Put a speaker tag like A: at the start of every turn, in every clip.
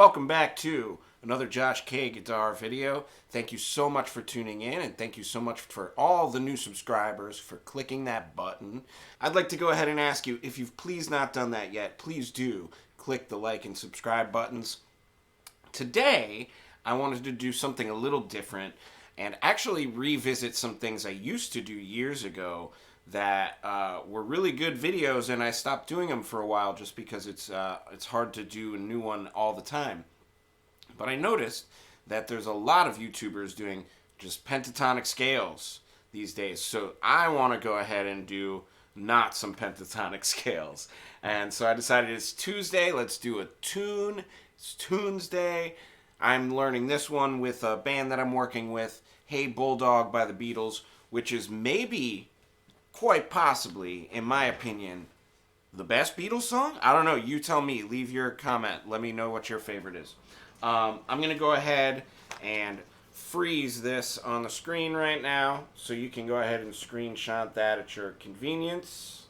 A: welcome back to another Josh K guitar video. Thank you so much for tuning in, and thank you so much for all the new subscribers for clicking that button. I'd like to go ahead and ask you, if you've please not done that yet, please do click the like and subscribe buttons. Today, I wanted to do something a little different and actually revisit some things I used to do years ago that were really good videos, and I stopped doing them for a while just because it's hard to do a new one all the time. But I noticed that there's a lot of YouTubers doing just pentatonic scales these days, so I want to go ahead and do not some pentatonic scales. And so I decided it's Tuesday, let's do a tune. It's Tunes Day. I'm learning this one with a band that I'm working with, Hey Bulldog by the Beatles, which is maybe, quite possibly, in my opinion, the best Beatles song? I don't know. You tell me. Leave your comment. Let me know what your favorite is. I'm going to go ahead and freeze this on the screen right now, so you can go ahead and screenshot that at your convenience.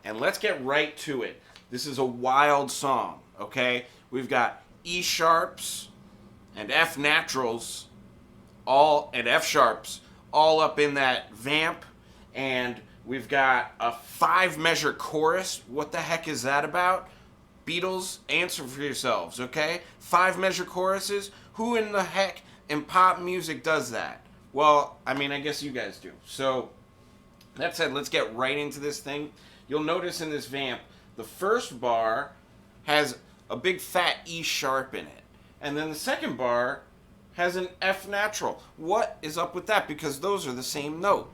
A: And let's get right to it. This is a wild song, okay? We've got E sharps and F naturals and F sharps all up in that vamp, and we've got a 5-measure chorus. What the heck is that about? Beatles, answer for yourselves, okay? 5-measure choruses? Who in the heck in pop music does that? Well, I mean, I guess you guys do. So, that said, let's get right into this thing. You'll notice in this vamp, the first bar has a big fat E sharp in it, and then the second bar has an F natural. What is up with that? Because those are the same note.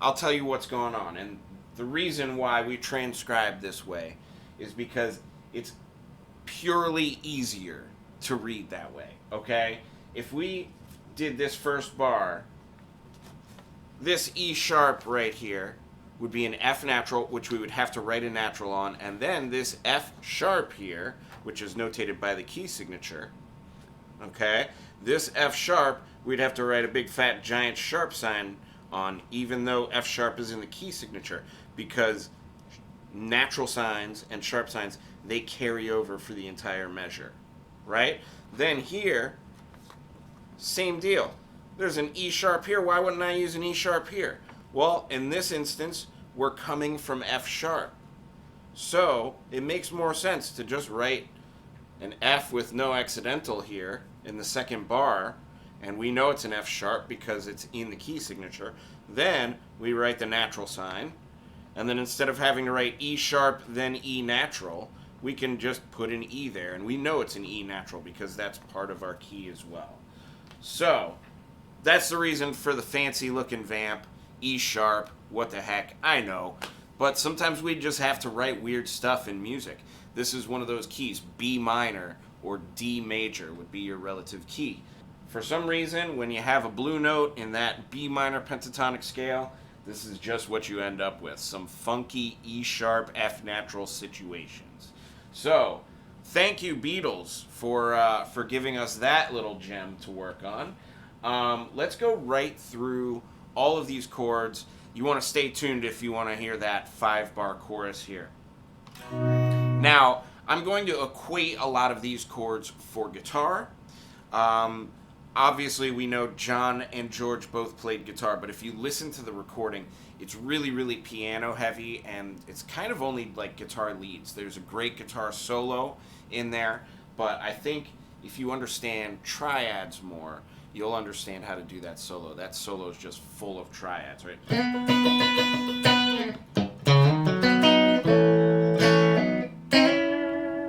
A: I'll tell you what's going on, and the reason why we transcribe this way is because it's purely easier to read that way, okay? If we did this first bar, this E sharp right here would be an F natural, which we would have to write a natural on, and then this F sharp here, which is notated by the key signature, okay? This F sharp, we'd have to write a big fat giant sharp sign on, even though F sharp is in the key signature, because natural signs and sharp signs, they carry over for the entire measure, right? Then here, same deal. There's an E sharp here. Why wouldn't I use an E sharp here? Well, in this instance, we're coming from F sharp. So it makes more sense to just write an F with no accidental here in the second bar, and we know it's an F sharp because it's in the key signature. Then we write the natural sign, and then instead of having to write E sharp then E natural, we can just put an E there, and we know it's an E natural because that's part of our key as well. So that's the reason for the fancy looking vamp. E sharp, what the heck, I know, but sometimes we just have to write weird stuff in music. This is one of those keys. B minor or D major would be your relative key. For some reason, when you have a blue note in that B minor pentatonic scale, this is just what you end up with, some funky E sharp F natural situations. So thank you, Beatles, for giving us that little gem to work on. Let's go right through all of these chords. You want to stay tuned if you want to hear that 5-bar chorus here. Now, I'm going to equate a lot of these chords for guitar. Obviously, we know John and George both played guitar, but if you listen to the recording, it's really, really piano heavy, and it's kind of only like guitar leads. There's a great guitar solo in there, but I think if you understand triads more, you'll understand how to do that solo. That solo is just full of triads, right?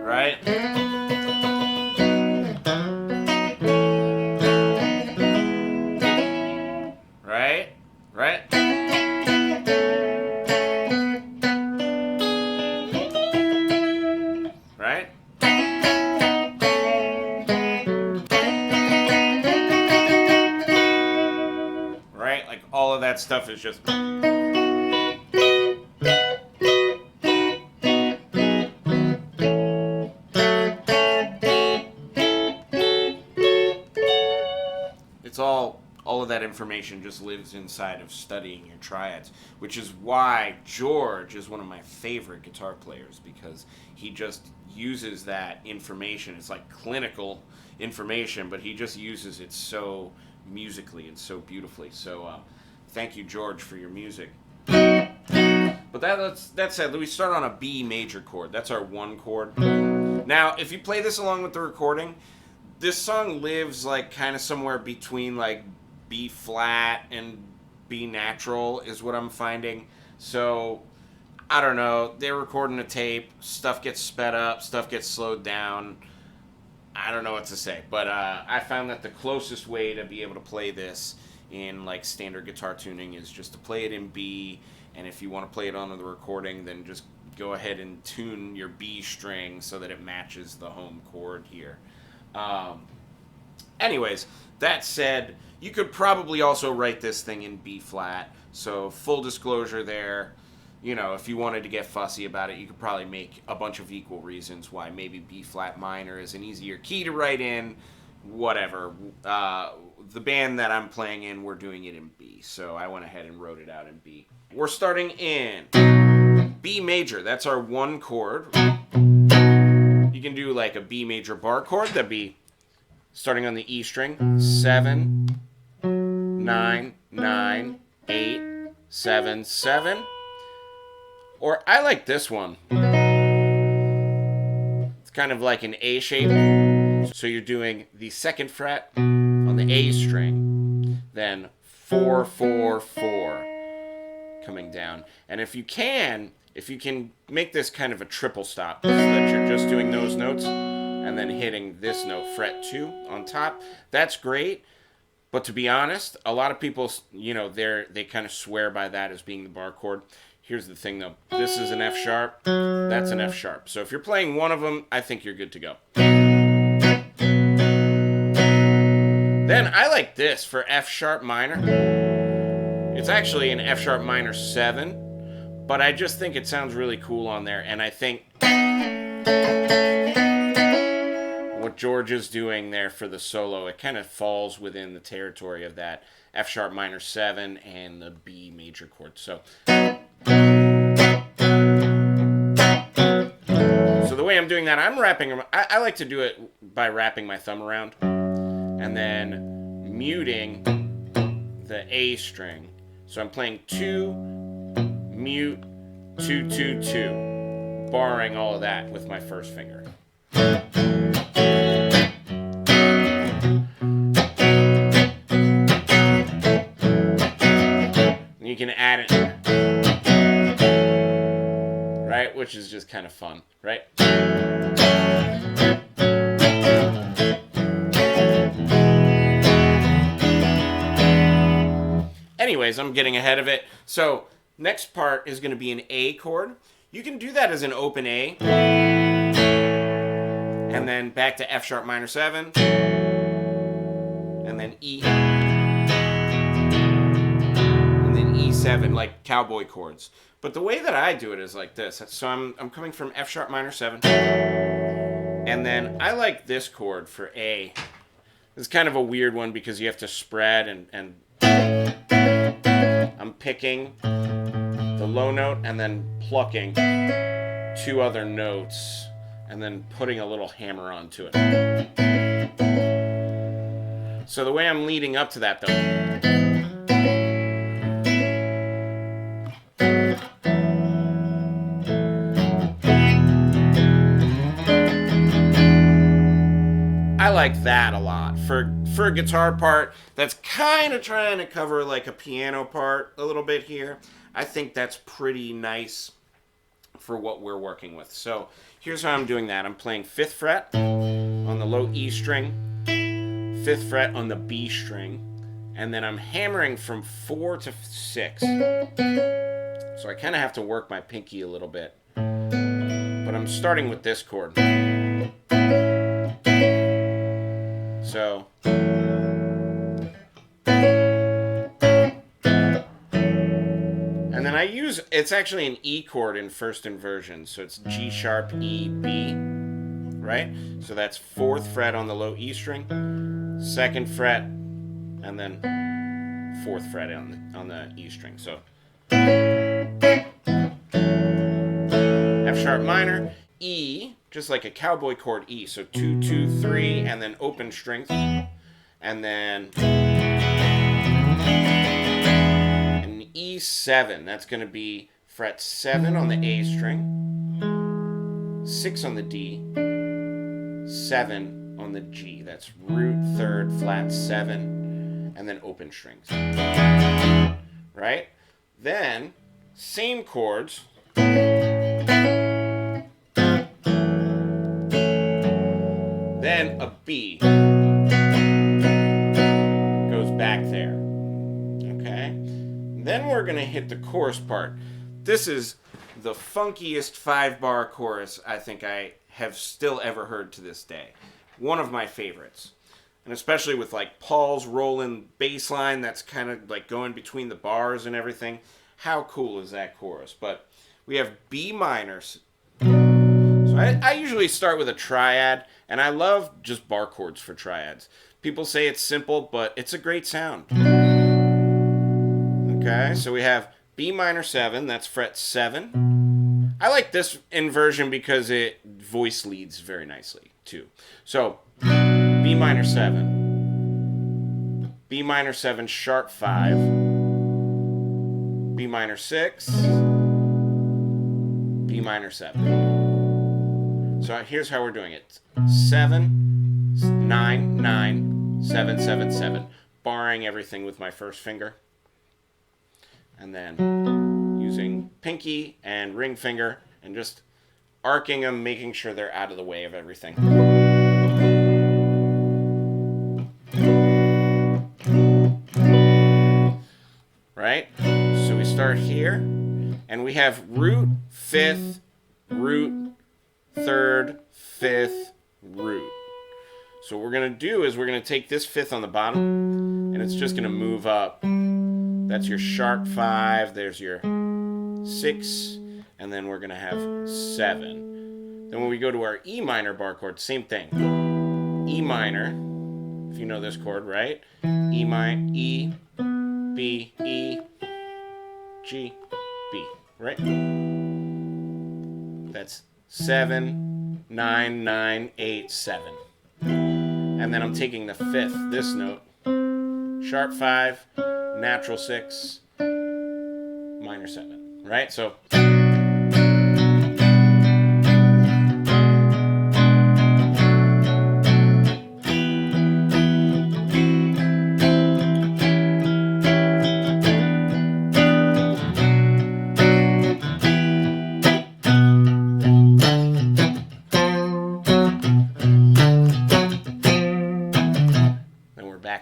A: Right? Right? Right? Right? Right? Like all of that stuff is just... It's all of that that information just lives inside of studying your triads, which is why George is one of my favorite guitar players, because he just uses that information. It's like clinical information, but he just uses it so musically and so beautifully. So thank you, George, for your music. But that said, we start on a B major chord. That's our 1 chord. Now, if you play this along with the recording, this song lives like kind of somewhere between like B flat and B natural is what I'm finding. So I don't know, they're recording a tape, stuff gets sped up, stuff gets slowed down. I don't know what to say, but I found that the closest way to be able to play this in like standard guitar tuning is just to play it in B, and if you want to play it on the recording, then just go ahead and tune your B string so that it matches the home chord here. Anyways, that said, you could probably also write this thing in B flat. So full disclosure there, you know, if you wanted to get fussy about it, you could probably make a bunch of equal reasons why maybe B flat minor is an easier key to write in, whatever. The band that I'm playing in, we're doing it in B, so I went ahead and wrote it out in B. We're starting in B major. That's our 1 chord. You can do like a B major bar chord. That'd be starting on the E string, 7, 9, 9, 8, 7, 7. Or I like this one. It's kind of like an A shape. So you're doing the 2nd fret on the A string, then 4, 4, 4 coming down. And if you can make this kind of a triple stop, so that you're just doing those notes and then hitting this note, fret 2 on top, that's great. But to be honest, a lot of people, you know, they kind of swear by that as being the bar chord. Here's the thing though, this is an F sharp, that's an F sharp. So if you're playing one of them, I think you're good to go. Then I like this for F sharp minor. It's actually an F sharp minor 7. But I just think it sounds really cool on there, and I think what George is doing there for the solo, it kind of falls within the territory of that F sharp minor 7 and the B major chord. So the way I'm doing that, I'm wrapping. I like to do it by wrapping my thumb around and then muting the A string. So I'm playing 2, mute, 2, 2, 2, barring all of that with my first finger. And you can add it, right? Which is just kind of fun, right? Anyways, I'm getting ahead of it. So next part is going to be an A chord. You can do that as an open A. And then back to F sharp minor 7. And then E. And then E7, like cowboy chords. But the way that I do it is like this. So I'm coming from F sharp minor 7. And then I like this chord for A. It's kind of a weird one because you have to spread and I'm picking the low note and then plucking 2 other notes and then putting a little hammer onto it. So the way I'm leading up to that though, I like that a lot. For a guitar part that's kind of trying to cover like a piano part a little bit here, I think that's pretty nice for what we're working with. So here's how I'm doing that. I'm playing 5th fret on the low E string, 5th fret on the B string, and then I'm hammering from 4 to 6. So I kind of have to work my pinky a little bit. But I'm starting with this chord. So and then I use, it's actually an E chord in first inversion, so it's G sharp, E, B, right? So that's 4th fret on the low E string, 2nd fret, and then 4th fret on the E string. So F sharp minor, E, just like a cowboy chord E. So 2, 2, 3, and then open strings, and then an E7. That's going to be fret 7 on the A string, 6 on the D, 7 on the G. That's root, 3rd, flat 7, and then open strings. Right? Then, same chords. Then a B goes back there. Okay? Then we're going to hit the chorus part. This is the funkiest 5-bar chorus I think I have still ever heard to this day. One of my favorites. And especially with like Paul's rolling bass line that's kind of like going between the bars and everything. How cool is that chorus? But we have B minor. So I usually start with a triad, and I love just bar chords for triads. People say it's simple, but it's a great sound. Okay, so we have B minor 7, that's fret 7. I like this inversion because it voice leads very nicely, too. So, B minor 7, B minor 7 sharp 5, B minor 6, B minor 7. So here's how we're doing it. 7, 9, 9, 7, 7, 7. Barring everything with my first finger. And then using pinky and ring finger and just arcing them, making sure they're out of the way of everything. Right? So we start here, and we have root, 5th, root, 3rd, 5th, root. So what we're going to do is we're going to take this 5th on the bottom, and it's just going to move up. That's your sharp 5, there's your 6, and then we're going to have 7. Then when we go to our E minor bar chord, same thing. E minor, if you know this chord, right? E minor, E, B, E, G, B, right? That's 7, 9, 9, 8, 7. And then I'm taking the 5th, this note, sharp 5, natural 6, minor 7, right? So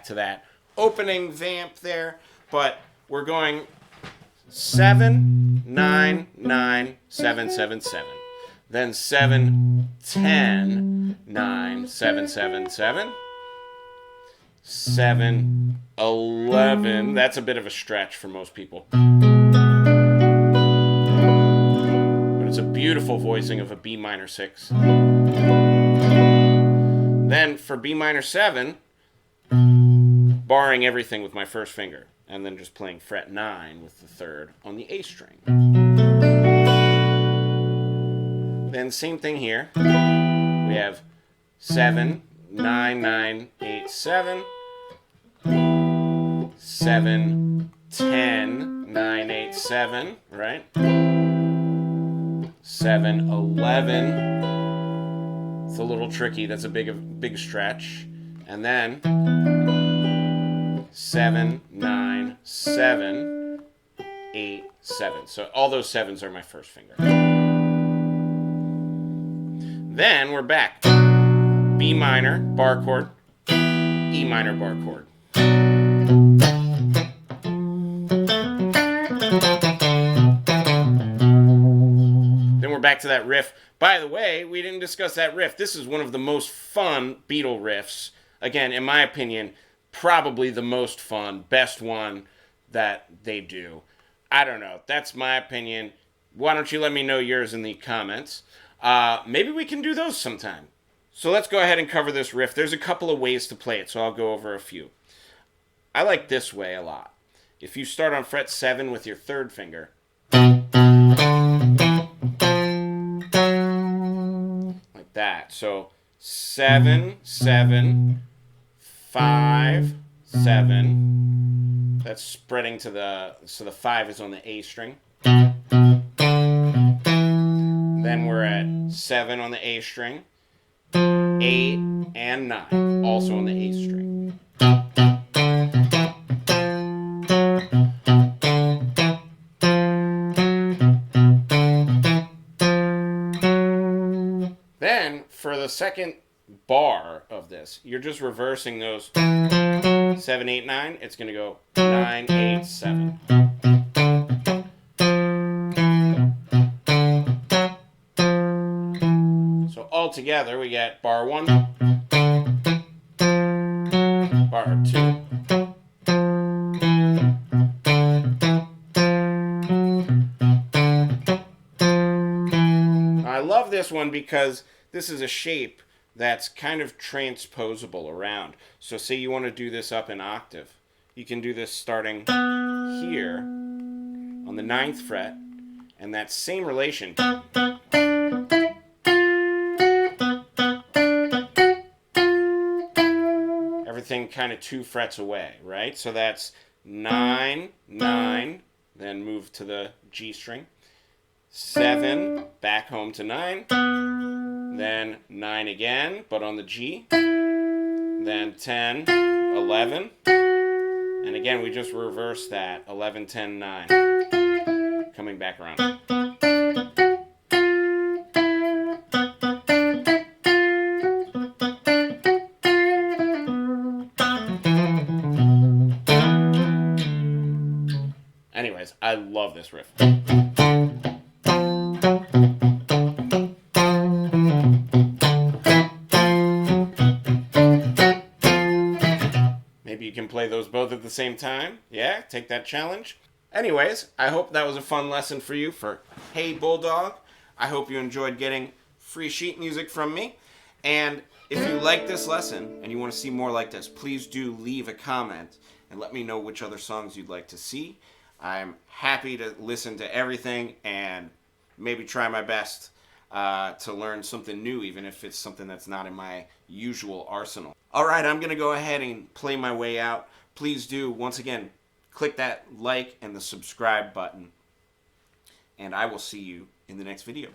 A: to that opening vamp there, but we're going 7, 9, 9, 7, 7, 7. Then 7, 10, 9, 7, 7, 7. 7, 11. That's a bit of a stretch for most people. But it's a beautiful voicing of a B minor 6. Then for B minor 7, barring everything with my first finger, and then just playing fret 9 with the 3rd on the A string. Then same thing here. We have 7, 9, 9, 8, 7. 7, 10, 9, 8, 7, right? 7, 11. It's a little tricky. That's a big stretch. And then 7, 9, 7, 8, 7. So all those 7s are my first finger. Then we're back. B minor, bar chord, E minor, bar chord. Then we're back to that riff. By the way, we didn't discuss that riff. This is one of the most fun Beatle riffs. Again, in my opinion, probably the most fun, best one that they do. I don't know. That's my opinion. Why don't you let me know yours in the comments? Maybe we can do those sometime. So let's go ahead and cover this riff. There's a couple of ways to play it, so I'll go over a few. I like this way a lot. if you start on fret 7 with your third finger, like that. So 7, 7, 5, 7. That's spreading to the, so the 5 is on the A string. Then we're at 7 on the A string, 8 and 9, also on the A string. Then, for the second bar of this, you're just reversing those 7, 8, 9. It's going to go 9, 8, 7. So all together, we get bar 1, bar 2. I love this one because this is a shape that's kind of transposable around. So say you want to do this up an octave. You can do this starting here on the 9th fret, and that same relation. Everything kind of 2 frets away, right? So that's 9, 9, then move to the G string. 7, back home to 9, then 9 again, but on the G, then 10, 11, and again we just reverse that, 11, 10, 9, coming back around. Anyways, I love this riff. Maybe you can play those both at the same time. Yeah, take that challenge. Anyways, I hope that was a fun lesson for you for Hey Bulldog. I hope you enjoyed getting free sheet music from me. And if you like this lesson and you want to see more like this, please do leave a comment and let me know which other songs you'd like to see. I'm happy to listen to everything and maybe try my best to learn something new, even if it's something that's not in my usual arsenal. All right, I'm going to go ahead and play my way out. Please do, once again, click that like and the subscribe button. And I will see you in the next video.